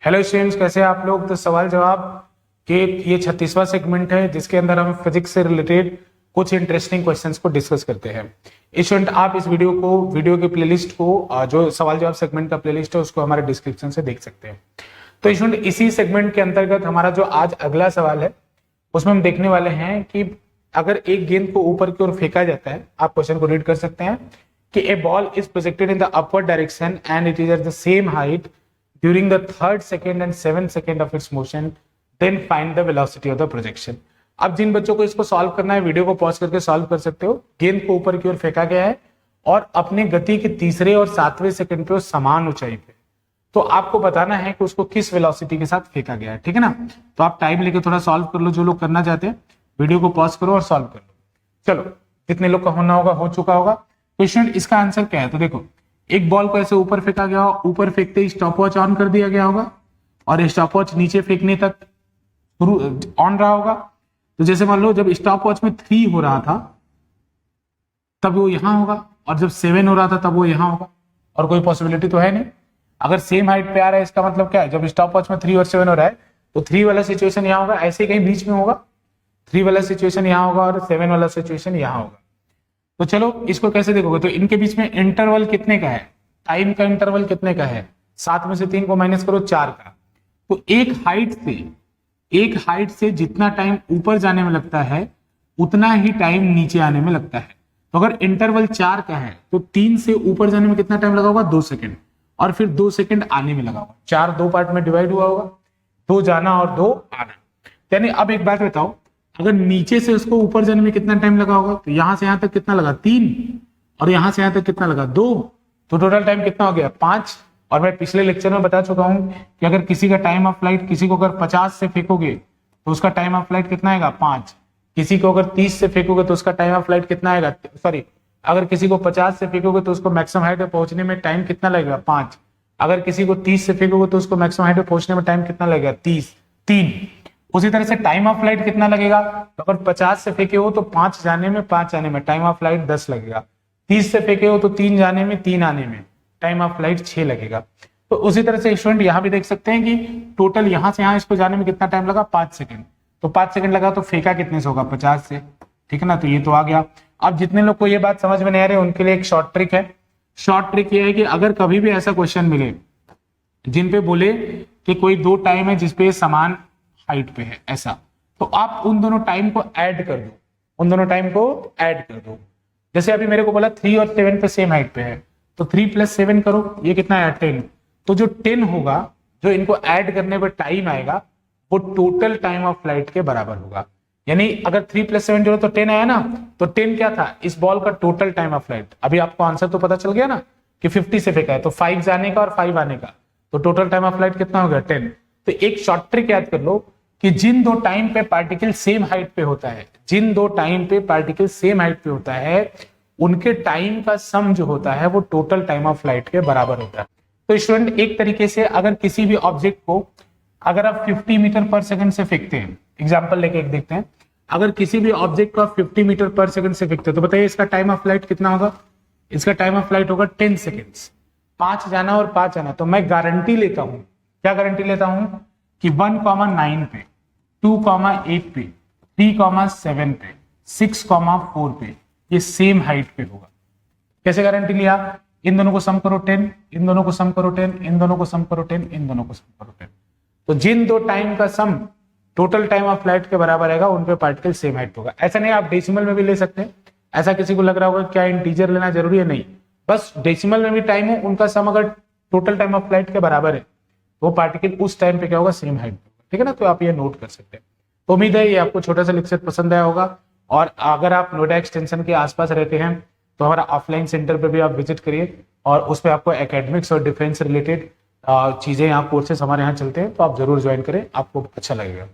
Hello students, कैसे हैं आप लोग। तो सवाल जवाब के ये 36वां सेगमेंट है जिसके अंदर हम फिजिक्स से रिलेटेड कुछ इंटरेस्टिंग क्वेश्चंस को डिस्कस करते हैं। स्टूडेंट आप इस वीडियो के प्लेलिस्ट को जो सवाल जवाब सेगमेंट का प्लेलिस्ट है उसको हमारे डिस्क्रिप्शन से देख सकते हैं। तो स्टूडेंट इसी सेगमेंट के अंतर्गत हमारा जो आज अगला सवाल है उसमें हम देखने वाले हैं कि अगर एक गेंद को ऊपर की ओर फेंका जाता है, आप क्वेश्चन को रीड कर सकते हैं कि a ball is projected in the upward direction and it is at the same height during the 3rd second and 7th second of its motion, then find the velocity of the projection। अब जिन बच्चों को इसको solve करना है video को pause करके solve कर सकते हो। गेंद को ऊपर की ओर फेंका गया है और अपनी गति के तीसरे और 7वें सेकंड पे समान ऊंचाई पे, तो आपको बताना है कि उसको किस वेलोसिटी के साथ फेंका गया है। ठीक है ना, तो आप टाइम लेके थोड़ा सॉल्व कर लो। जो लोग करना चाहते हैं वीडियो को पॉज करो और सॉल्व कर लो। चलो, जितने लोग का होना होगा हो चुका होगा। क्वेश्चन इसका आंसर क्या है, तो देखो एक बॉल को ऐसे ऊपर फेंका गया, ऊपर फेंकते ही स्टॉप वॉच ऑन कर दिया गया होगा और स्टॉप वॉच नीचे फेंकने तक ऑन रहा होगा। तो जैसे मान लो जब स्टॉप वॉच में 3 हो रहा था तब वो यहां होगा, और जब 7 हो रहा था तब वो यहां होगा, और कोई पॉसिबिलिटी तो है नहीं। अगर सेम हाइट पे आ रहा है इसका मतलब क्या है, जब स्टॉप वॉच में 3 और 7 हो रहा है तो 3 वाला सिचुएशन यहाँ होगा, ऐसे कहीं बीच में होगा। 3 वाला सिचुएशन यहाँ होगा और 7 वाला सिचुएशन यहाँ होगा। तो चलो इसको कैसे देखोगे, तो इनके बीच में इंटरवल कितने का है, टाइम का इंटरवल कितने का है, 7 में से 3 को माइनस करो 4 का। तो एक हाइट से जितना टाइम ऊपर जाने में लगता है उतना ही टाइम नीचे आने में लगता है। तो अगर इंटरवल 4 का है तो 3 से ऊपर जाने में कितना टाइम लगा होगा, 2 सेकंड, और फिर 2 सेकंड आने में लगा होगा। 4 2 पार्ट में डिवाइड हुआ होगा, 2 जाना और 2 आना। यानी अब एक बात बताओ, अगर नीचे से उसको ऊपर जाने में कितना टाइम लगा होगा, तो यहां से यहां तक कितना लगा 3, और यहां से यहां तक कितना लगा 2, तो टोटल टाइम कितना हो गया 5। और मैं पिछले लेक्चर में बता चुका हूं कि अगर किसी का टाइम ऑफ फ्लाइट, किसी को अगर 50 से फेंकोगे तो उसका टाइम ऑफ फ्लाइट कितना आएगा 5। किसी को अगर 30 से फेंकोगे तो उसका टाइम ऑफ फ्लाइट कितना आएगा, सॉरी, अगर किसी को 50 से फेंकोगे तो उसको मैक्सिमम हाइट पे पहुंचने में टाइम कितना लगेगा 5। अगर किसी को 30 से फेंकोगे तो उसको मैक्सिमम हाइट पे पहुंचने में टाइम कितना लगेगा 3। उसी तरह से टाइम ऑफ फ्लाइट कितना लगेगा, तो अगर 50 से फेंके हो तो 5 जाने में 5 आने में टाइम ऑफ फ्लाइट 10 लगेगा। 30 से फेंके हो तो 3 जाने में 3 आने में टाइम ऑफ फ्लाइट 6 लगेगा। तो उसी तरह से स्टूडेंट यहाँ भी देख सकते हैं कि टोटल यहाँ से यहाँ इसको जाने में कितना टाइम लगा 5 सेकंड। तो 5 सेकंड लगा तो फेंका कितने से होगा 50 से। ठीक है ना, तो ये तो आ गया। अब जितने लोग को ये बात समझ में नहीं आ रही उनके लिए एक शॉर्ट ट्रिक है। शॉर्ट ट्रिक ये है कि अगर कभी भी ऐसा क्वेश्चन मिले जिन पे बोले कि कोई 2 टाइम है जिसपे समान हाइट पे है ऐसा, तो आप उन दोनों टाइम को ऐड कर दो। जैसे अभी मेरे को बोला 3 और 7 पे सेम हाइट पे है, तो 3 + 7 करो, ये कितना है 10। तो जो 10 होगा, जो इनको ऐड करने पर टाइम आएगा वो टोटल टाइम ऑफ फ्लाइट के बराबर होगा। यानी अगर 3 + 7 जोड़ो तो 10 आया ना, तो 10 क्या था, इस बॉल का टोटल टाइम ऑफ फ्लाइट। अभी आपको आंसर तो पता चल गया ना कि 50 से फेंका है, तो 5 जाने का और 5 आने का, तो टोटल टाइम ऑफ फ्लाइट कितना हो गया 10। तो एक शॉर्ट ट्रिक याद कर लो कि जिन 2 टाइम पे पार्टिकल सेम हाइट पे होता है, उनके टाइम का सम जो होता है वो टोटल टाइम ऑफ फ्लाइट के बराबर होता है। तो स्टूडेंट एक तरीके से अगर किसी भी ऑब्जेक्ट को अगर आप 50 मीटर पर सेकंड से फेंकते हैं, एग्जांपल लेके एक देखते हैं, अगर किसी भी ऑब्जेक्ट को आप 50 मीटर पर सेकंड से फेंकते हैं तो बताइए इसका टाइम ऑफ फ्लाइट कितना होगा। इसका टाइम ऑफ फ्लाइट होगा 10 सेकेंड्स। 5 जाना और 5 आना। तो मैं गारंटी लेता हूं, क्या गारंटी लेता हूं कि 1,9 पे, 2,8 पे, 3,7 पे, 6,4 पे ये सेम हाइट पे होगा। कैसे गारंटी लिया, इन दोनों को सम करो 10, इन दोनों को सम करो 10, इन दोनों को सम करो 10, इन दोनों को सम करो 10। तो जिन 2 टाइम का sum total time of flight के बराबर आएगा उन पे पार्टिकल सेम हाइट होगा। ऐसा नहीं, आप डेसिमल में भी ले सकते हैं। ऐसा किसी को लग रहा होगा क्या इंटीजर लेना जरूरी है, नहीं, बस डेसिमल में भी टाइम है, उनका सम अगर टोटल टाइम ऑफ फ्लाइट के बराबर है वो पार्टिकल उस टाइम पे क्या होगा, सेम हाइट होगा। ठीक है ना, तो आप ये नोट कर सकते हैं। तो उम्मीद है ये आपको छोटा सा लेक्चर पसंद आया होगा। और अगर आप नोएडा एक्सटेंशन के आसपास रहते हैं तो हमारा ऑफलाइन सेंटर पे भी आप विजिट करिए, और उस पर आपको एकेडमिक्स और डिफेंस रिलेटेड चीजें यहाँ कोर्सेस हमारे यहाँ चलते हैं, तो आप जरूर ज्वाइन करें, आपको अच्छा लगेगा।